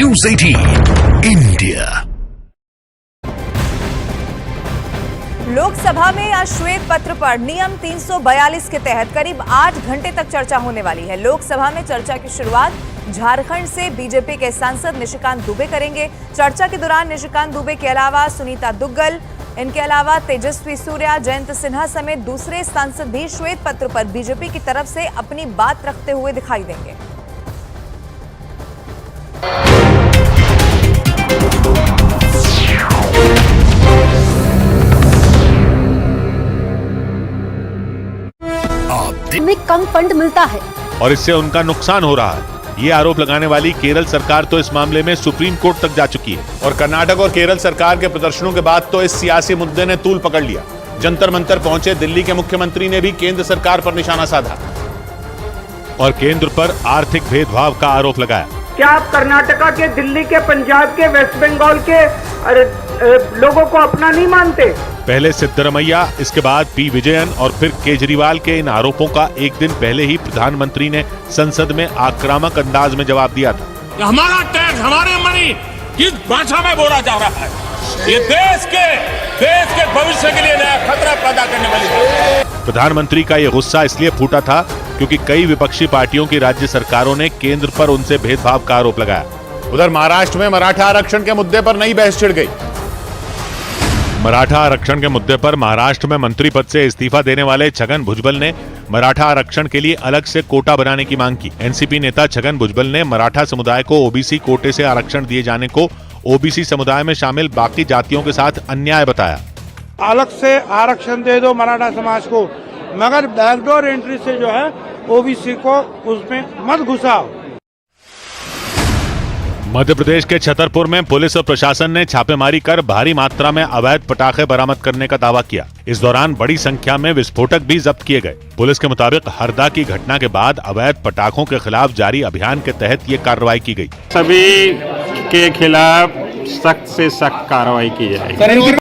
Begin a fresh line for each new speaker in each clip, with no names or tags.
News 18 India.
Lok Sabha में आज श्वेत पत्र पर नियम 342 के तहत करीब 8 घंटे तक चर्चा होने वाली है। लोकसभा में चर्चा की शुरुआत झारखंड से बीजेपी के सांसद निशिकांत दुबे करेंगे। चर्चा के दौरान निशिकांत दुबे के अलावा सुनीता दुग्गल, इनके अलावा तेजस्वी सूर्या, जयंत सिन्हा समेत दूसरे सांसद भी श्वेत पत्र पर बीजेपी की तरफ से अपनी बात रखते हुए दिखाई देंगे।
में कम फंड मिलता है
और इससे उनका नुकसान हो रहा है। ये आरोप लगाने वाली केरल सरकार तो इस मामले में सुप्रीम कोर्ट तक जा चुकी है
और कर्नाटक और केरल सरकार के प्रदर्शनों के बाद तो इस सियासी मुद्दे ने तूल पकड़ लिया। जंतर मंतर पहुंचे दिल्ली के मुख्यमंत्री ने भी केंद्र सरकार पर निशाना साधा
और केंद्र पर आर्थिक भेदभाव का आरोप लगाया।
क्या आप कर्नाटका के, दिल्ली के, पंजाब के, वेस्ट बंगाल के लोगों को अपना नहीं मानते?
पहले सिद्धरमैया, इसके बाद पी विजयन और फिर केजरीवाल के इन आरोपों का एक दिन पहले ही प्रधानमंत्री ने संसद में आक्रामक अंदाज में जवाब दिया था।
हमारा टैक्स, हमारे मनी किस भाषा में बोला जा रहा है? ये देश के भविष्य के लिए नया खतरा पैदा करने वाली है।
प्रधानमंत्री का ये गुस्सा इसलिए फूटा था क्योंकि कई विपक्षी पार्टियों की राज्य सरकारों ने केंद्र पर उनसे भेदभाव का आरोप लगाया।
उधर महाराष्ट्र में मराठा आरक्षण के मुद्दे पर नई बहस छिड़ गई।
मराठा आरक्षण के मुद्दे पर महाराष्ट्र में मंत्री पद से इस्तीफा देने वाले छगन भुजबल ने मराठा आरक्षण के लिए अलग से कोटा बनाने की मांग की। एनसीपी नेता छगन भुजबल ने मराठा समुदाय को ओबीसी कोटे से आरक्षण दिए जाने को ओबीसी समुदाय में शामिल बाकी जातियों के साथ अन्याय बताया।
अलग से आरक्षण दे दो मराठा समाज को, मगर बैकडोर एंट्री से जो है ओबीसी को उसमें मत घुसाओ।
मध्य प्रदेश के छतरपुर में पुलिस और प्रशासन ने छापेमारी कर भारी मात्रा में अवैध पटाखे बरामद करने का दावा किया। इस दौरान बड़ी संख्या में विस्फोटक भी जब्त किए गए। पुलिस के मुताबिक हरदा की घटना के बाद अवैध पटाखों के खिलाफ जारी अभियान के तहत ये कार्रवाई की गई।
सभी के खिलाफ सख्त से सख्त कार्रवाई की जाएगी।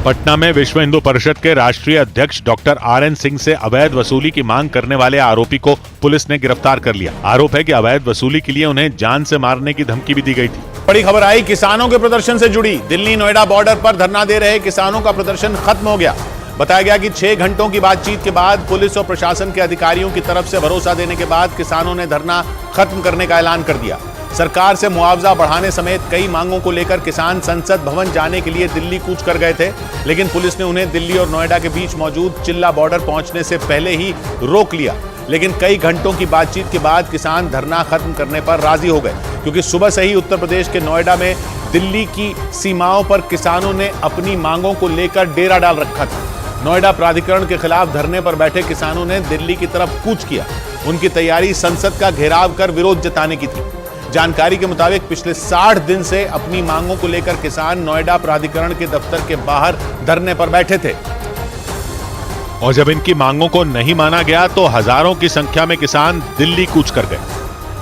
पटना में विश्व हिंदू परिषद के राष्ट्रीय अध्यक्ष डॉक्टर RN सिंह से अवैध वसूली की मांग करने वाले आरोपी को पुलिस ने गिरफ्तार कर लिया। आरोप है कि अवैध वसूली के लिए उन्हें जान से मारने की धमकी भी दी गई थी।
बड़ी खबर आई किसानों के प्रदर्शन से जुड़ी। दिल्ली नोएडा बॉर्डर पर धरना दे रहे किसानों का प्रदर्शन खत्म हो गया। बताया गया कि 6 घंटों की बातचीत के बाद पुलिस और प्रशासन के अधिकारियों की तरफ से भरोसा देने के बाद किसानों ने धरना खत्म करने का ऐलान कर दिया। सरकार से मुआवजा बढ़ाने समेत कई मांगों को लेकर किसान संसद भवन जाने के लिए दिल्ली कूच कर गए थे, लेकिन पुलिस ने उन्हें दिल्ली और नोएडा के बीच मौजूद चिल्ला बॉर्डर पहुंचने से पहले ही रोक लिया। लेकिन कई घंटों की बातचीत के बाद किसान धरना खत्म करने पर राजी हो गए, क्योंकि सुबह से ही उत्तर प्रदेश के नोएडा में दिल्ली की सीमाओं पर किसानों ने अपनी मांगों को लेकर डेरा डाल रखा था। नोएडा प्राधिकरण के खिलाफ धरने पर बैठे किसानों ने दिल्ली की तरफ कूच किया। उनकी तैयारी संसद का घेराव कर विरोध जताने की थी। जानकारी के मुताबिक पिछले 60 दिन से अपनी मांगों को लेकर किसान नोएडा प्राधिकरण के दफ्तर के बाहर धरने पर बैठे थे
और जब इनकी मांगों को नहीं माना गया तो हजारों की संख्या में किसान दिल्ली कूच कर गए।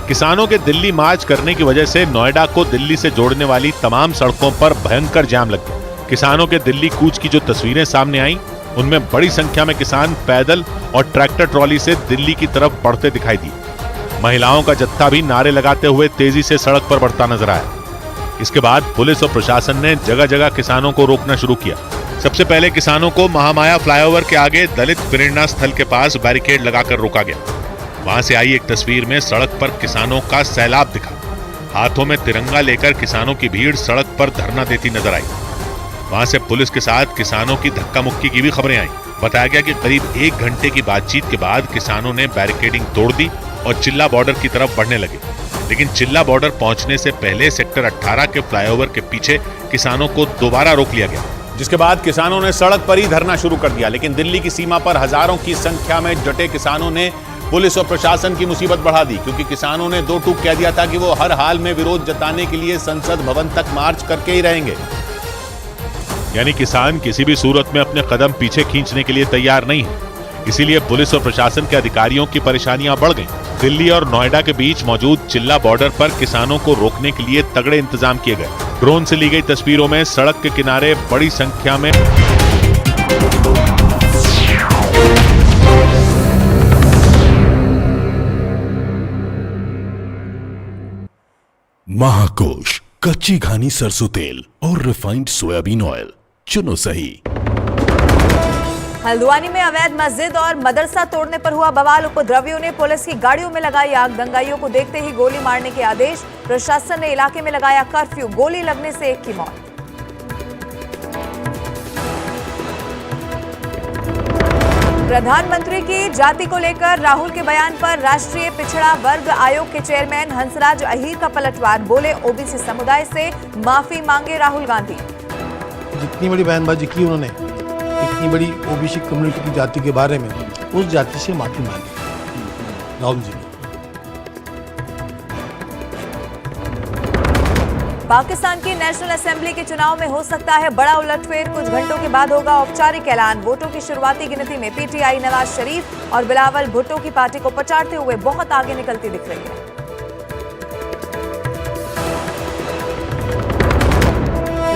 किसानों के दिल्ली मार्च करने की वजह से नोएडा को दिल्ली से जोड़ने वाली तमाम सड़कों पर भयंकर जाम लग गया। किसानों के दिल्ली कूच की जो तस्वीरें सामने आई, उनमें बड़ी संख्या में किसान पैदल और ट्रैक्टर ट्रॉली से दिल्ली की तरफ बढ़ते दिखाई दिए। महिलाओं का जत्था भी नारे लगाते हुए तेजी से सड़क पर बढ़ता नजर आया। इसके बाद पुलिस और प्रशासन ने जगह जगह किसानों को रोकना शुरू किया। सबसे पहले किसानों को महामाया फ्लाईओवर के आगे दलित प्रेरणा स्थल के पास बैरिकेड लगाकर रोका गया। वहां से आई एक तस्वीर में सड़क पर किसानों का सैलाब दिखा। हाथों में तिरंगा लेकर किसानों की भीड़ सड़क पर धरना देती नजर आई। वहां से पुलिस के साथ किसानों की धक्का मुक्की की भी खबरें आई। बताया गया कि करीब 1 घंटे की बातचीत के बाद किसानों ने बैरिकेडिंग तोड़ दी और चिल्ला बॉर्डर की तरफ बढ़ने लगे। लेकिन चिल्ला बॉर्डर पहुंचने से पहले सेक्टर 18 के फ्लाईओवर के पीछे किसानों को दोबारा रोक लिया गया,
जिसके बाद किसानों ने सड़क पर ही धरना शुरू कर दिया। लेकिन दिल्ली की सीमा पर हजारों की संख्या में डटे किसानों ने पुलिस और प्रशासन की मुसीबत बढ़ा दी, क्योंकि किसानों ने 2 टूक कह दिया था कि वो हर हाल में विरोध जताने के लिए संसद भवन तक मार्च करके ही रहेंगे।
यानी किसान किसी भी सूरत में अपने कदम पीछे खींचने के लिए तैयार नहीं है। इसीलिए पुलिस और प्रशासन के अधिकारियों की परेशानियां बढ़ गईं। दिल्ली और नोएडा के बीच मौजूद चिल्ला बॉर्डर पर किसानों को रोकने के लिए तगड़े इंतजाम किए गए। ड्रोन से ली गई तस्वीरों में सड़क के किनारे बड़ी संख्या में
महाकोश कच्ची घानी सरसों तेल और रिफाइंड सोयाबीन ऑयल चुनो सही।
हल्द्वानी में अवैध मस्जिद और मदरसा तोड़ने पर हुआ बवाल। उपद्रवियों ने पुलिस की गाड़ियों में लगाई आग। दंगाइयों को देखते ही गोली मारने के आदेश। प्रशासन ने इलाके में लगाया कर्फ्यू। गोली लगने से एक की मौत। प्रधानमंत्री की जाति को लेकर राहुल के बयान पर राष्ट्रीय पिछड़ा वर्ग आयोग के चेयरमैन हंसराज अहीर का पलटवार। बोले ओबीसी समुदाय से माफी मांगे राहुल गांधी।
जितनी बड़ी बयानबाजी की उन्होंने, इतनी बड़ी ओबीसी कम्युनिटी की जाति के बारे में, उस जाति से माफी मांगी राहुल जी ने।
पाकिस्तान की नेशनल असेंबली के चुनाव में हो सकता है बड़ा उलटफेर। कुछ घंटों के बाद होगा औपचारिक ऐलान। वोटों की शुरुआती गिनती में पीटीआई नवाज शरीफ और बिलावल भुट्टो की पार्टी को पछाड़ते हुए बहुत आगे निकलती दिख रही है।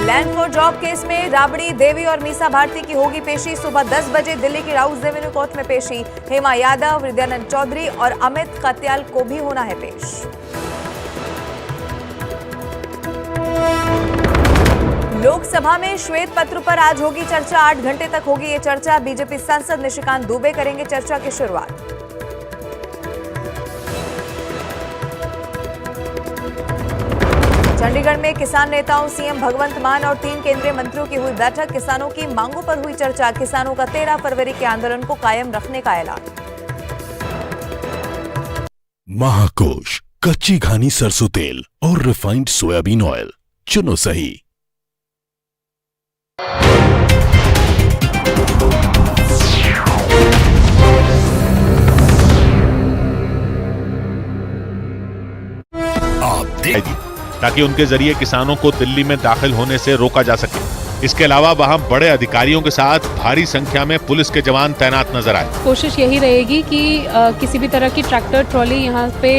लैंड फॉर जॉब केस में राबड़ी देवी और मीसा भारती की होगी पेशी। सुबह 10 बजे दिल्ली की राउस रेवेन्यू कोर्ट में पेशी। हेमा यादव, विद्यानंद चौधरी और अमित कत्याल को भी होना है पेश। लोकसभा में श्वेत पत्र पर आज होगी चर्चा। 8 घंटे तक होगी ये चर्चा। बीजेपी सांसद निशिकांत दुबे करेंगे चर्चा की शुरुआत। चंडीगढ़ में किसान नेताओं, सीएम भगवंत मान और 3 केंद्रीय मंत्रियों की हुई बैठक। किसानों की मांगों पर हुई चर्चा। किसानों का 13 फरवरी के आंदोलन को कायम रखने का ऐलान।
महाकोश कच्ची घानी सरसों तेल और रिफाइंड सोयाबीन ऑयल चुनो सही।
ताकि उनके जरिए किसानों को दिल्ली में दाखिल होने से रोका जा सके। इसके अलावा वहां बड़े अधिकारियों के साथ भारी संख्या में पुलिस के जवान तैनात नजर आए।
कोशिश यही रहेगी कि किसी भी तरह की ट्रैक्टर ट्रॉली यहाँ पे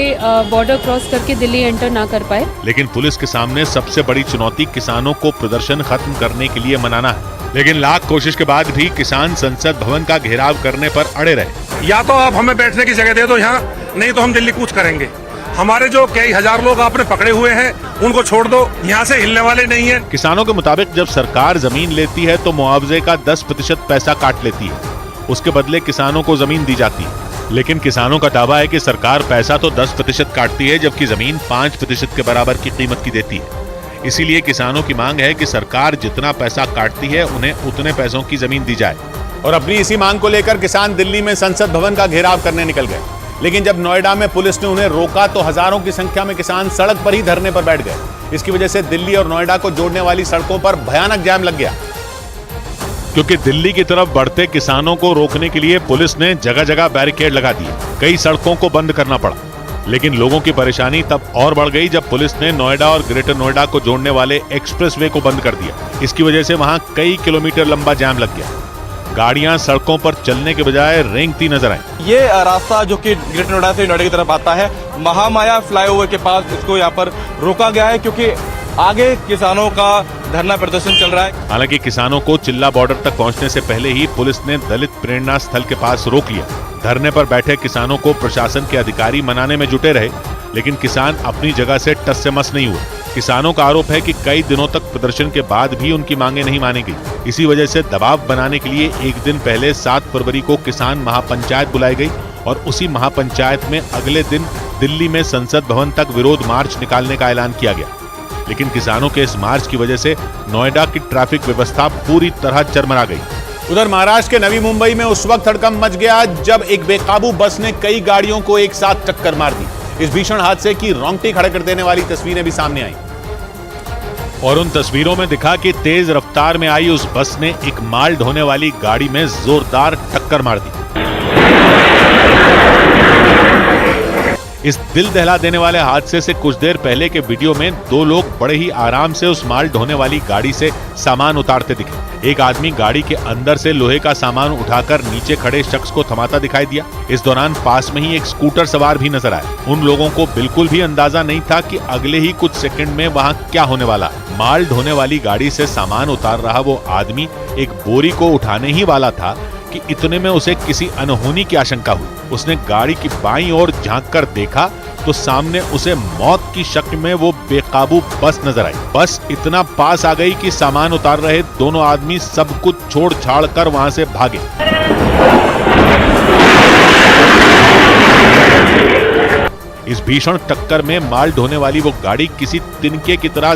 बॉर्डर क्रॉस करके दिल्ली एंटर ना कर पाए।
लेकिन पुलिस के सामने सबसे बड़ी चुनौती किसानों को प्रदर्शन खत्म करने के लिए मनाना है। लेकिन लाख कोशिश के बाद भी किसान संसद भवन का घेराव करने पर अड़े रहे।
या तो आप हमें बैठने की जगह दे दो यहाँ, नहीं तो हम दिल्ली कूच करेंगे। हमारे जो कई हजार लोग आपने पकड़े हुए हैं उनको छोड़ दो, यहाँ से हिलने वाले नहीं है।
किसानों के मुताबिक जब सरकार जमीन लेती है तो मुआवजे का 10% पैसा काट लेती है। उसके बदले किसानों को जमीन दी जाती है। लेकिन किसानों का दावा है कि सरकार पैसा तो 10% काटती है जबकि जमीन 5% के बराबर की कीमत की देती है। इसीलिए किसानों की मांग है कि सरकार जितना पैसा काटती है उन्हें उतने पैसों की जमीन दी जाए।
और अपनी इसी मांग को लेकर किसान दिल्ली में संसद भवन का घेराव करने निकल गए। लेकिन जब नोएडा में पुलिस ने उन्हें रोका तो हजारों की संख्या में किसान सड़क पर ही धरने पर बैठ गए। इसकी वजह से दिल्ली और नोएडा को जोड़ने वाली सड़कों पर भयानक जाम लग गया।
क्योंकि दिल्ली की तरफ बढ़ते किसानों को रोकने के लिए पुलिस ने जगह जगह बैरिकेड लगा दिए। कई सड़कों को बंद करना पड़ा। लेकिन लोगों की परेशानी तब और बढ़ गई जब पुलिस ने नोएडा और ग्रेटर नोएडा को जोड़ने वाले एक्सप्रेसवे को बंद कर दिया। इसकी वजह से वहां कई किलोमीटर लंबा जाम लग गया। गाड़ियां सड़कों पर चलने के बजाय रेंगती नजर आई।
ये रास्ता जो कि ग्रेटर नोएडा से नोएडा की तरफ आता है, महामाया फ्लाईओवर के पास इसको यहाँ पर रोका गया है क्योंकि आगे किसानों का धरना प्रदर्शन चल रहा है।
हालांकि किसानों को चिल्ला बॉर्डर तक पहुंचने से पहले ही पुलिस ने दलित प्रेरणा स्थल के पास रोक लिया। धरने पर बैठे किसानों को प्रशासन के अधिकारी मनाने में जुटे रहे, लेकिन किसान अपनी जगह से टस से मस नहीं हुए। किसानों का आरोप है कि कई दिनों तक प्रदर्शन के बाद भी उनकी मांगे नहीं मानी गई। इसी वजह से दबाव बनाने के लिए एक दिन पहले 7 फरवरी को किसान महापंचायत बुलाई गई और उसी महापंचायत में अगले दिन दिल्ली में संसद भवन तक विरोध मार्च निकालने का ऐलान किया गया। लेकिन किसानों के इस मार्च की वजह से नोएडा की ट्रैफिक व्यवस्था पूरी तरह चरमरा गई।
उधर महाराष्ट्र के नवी मुंबई में उस वक्त हड़कंप मच गया जब एक बेकाबू बस ने कई गाड़ियों को एक साथ टक्कर मार दी। इस भीषण हादसे की रोंगटे खड़े कर देने वाली तस्वीरें भी सामने आई।
और उन तस्वीरों में दिखा कि तेज रफ्तार में आई उस बस ने एक माल ढोने वाली गाड़ी में जोरदार टक्कर मार दी। इस दिल दहला देने वाले हादसे से कुछ देर पहले के वीडियो में 2 लोग बड़े ही आराम से उस माल ढोने वाली गाड़ी से सामान उतारते दिखे। एक आदमी गाड़ी के अंदर से लोहे का सामान उठाकर नीचे खड़े शख्स को थमाता दिखाई दिया। इस दौरान पास में ही एक स्कूटर सवार भी नजर आया। उन लोगों को बिल्कुल भी अंदाजा नहीं था कि अगले ही कुछ सेकंड में वहां क्या होने वाला। माल ढोने वाली गाड़ी से सामान उतार रहा वो आदमी एक बोरी को उठाने ही वाला था कि इतने में उसे किसी अनहोनी की आशंका हुई। उसने गाड़ी की बाईं ओर झांककर देखा तो सामने उसे मौत की शक्ल में वो बेकाबू बस नजर आई। बस इतना पास आ गई कि सामान उतार रहे दोनों आदमी सब कुछ छोड़ छाड़ कर वहां से भागे। इस भीषण टक्कर में माल ढोने वाली वो गाड़ी किसी तिनके की तरह